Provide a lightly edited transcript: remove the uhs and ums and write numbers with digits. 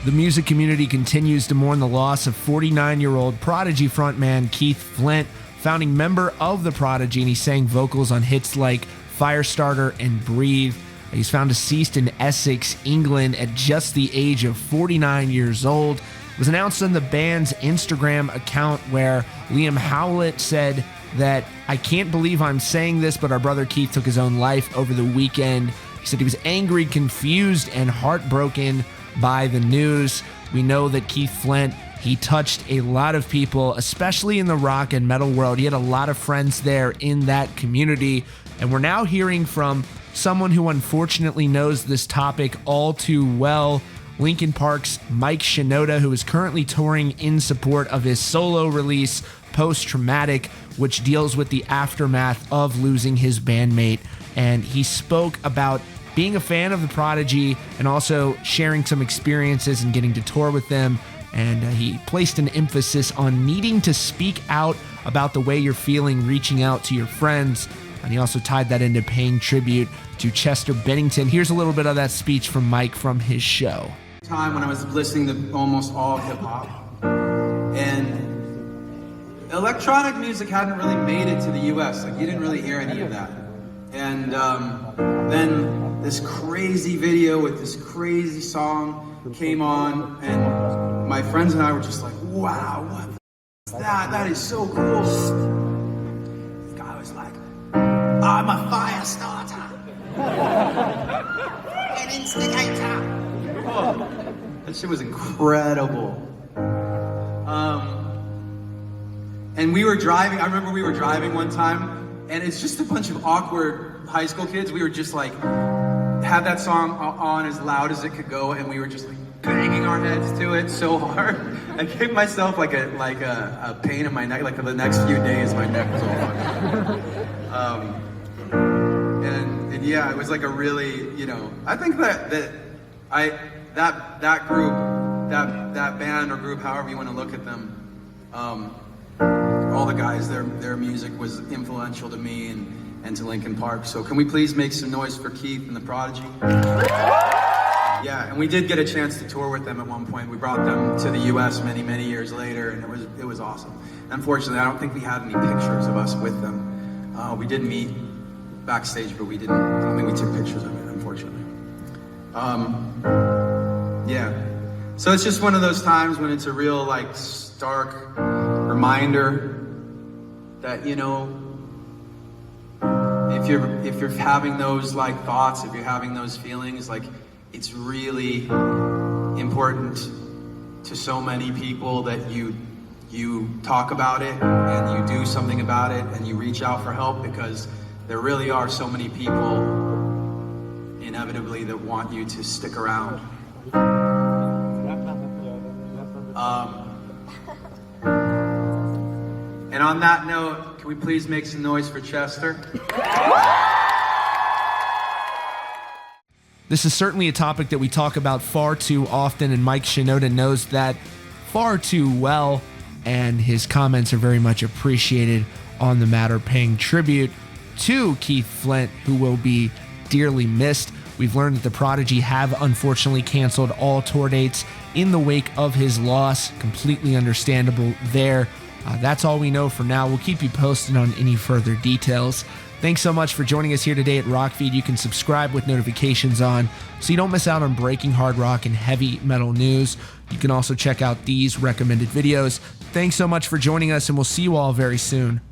The music community continues to mourn the loss of 49-year-old Prodigy frontman Keith Flint, founding member of the Prodigy, and he sang vocals on hits like Firestarter and Breathe. He's found deceased in Essex, England at just the age of 49 years old. It was announced on the band's Instagram account where Liam Howlett said that, "I can't believe I'm saying this, but our brother Keith took his own life over the weekend." He said he was angry, confused, and heartbroken by the news. We know that Keith Flint, he touched a lot of people, especially in the rock and metal world. He had a lot of friends there in that community. And we're now hearing from someone who unfortunately knows this topic all too well, Linkin Park's Mike Shinoda, who is currently touring in support of his solo release, Post-Traumatic, which deals with the aftermath of losing his bandmate. And he spoke about being a fan of the Prodigy and also sharing some experiences and getting to tour with them. And he placed an emphasis on needing to speak out about the way you're feeling, reaching out to your friends. And he also tied that into paying tribute to Chester Bennington. Here's a little bit of that speech from Mike from his show. Time when I was listening to almost all hip hop, and electronic music hadn't really made it to the US. Like, you didn't really hear any of that. And then this crazy video with this crazy song came on, and my friends and I were just like, wow, what is that? That is so cool. This guy was like, I'm a fire starter. An instigator. Oh, that shit was incredible. And we were driving, I remember we were driving one time, and it's just a bunch of awkward high school kids. We were just like, had that song on as loud as it could go, and we were just like banging our heads to it so hard. I gave myself like a pain in my neck, like for the next few days my neck was all fucked. And yeah, it was like a really, you know, I think that group, that band or group, however you want to look at them, all the guys, their music was influential to me and to Linkin Park. So can we please make some noise for Keith and the Prodigy? Yeah, and we did get a chance to tour with them at one point. We brought them to the US many, many years later, and it was awesome. Unfortunately, I don't think we had any pictures of us with them. We did meet backstage, but I don't think we took pictures of it, unfortunately. Yeah. So it's just one of those times when it's a real, like, stark reminder that, you know, if you're having those like thoughts, if you're having those feelings, like, it's really important to so many people that you talk about it and you do something about it and you reach out for help, because there really are so many people inevitably that want you to stick around. And on that note, can we please make some noise for Chester? This is certainly a topic that we talk about far too often, and Mike Shinoda knows that far too well, and his comments are very much appreciated on the matter, paying tribute to Keith Flint, who will be dearly missed. We've learned that the Prodigy have unfortunately canceled all tour dates in the wake of his loss. Completely understandable there. That's all we know for now. We'll keep you posted on any further details. Thanks so much for joining us here today at Rockfeed. You can subscribe with notifications on so you don't miss out on breaking hard rock and heavy metal news. You can also check out these recommended videos. Thanks so much for joining us, and we'll see you all very soon.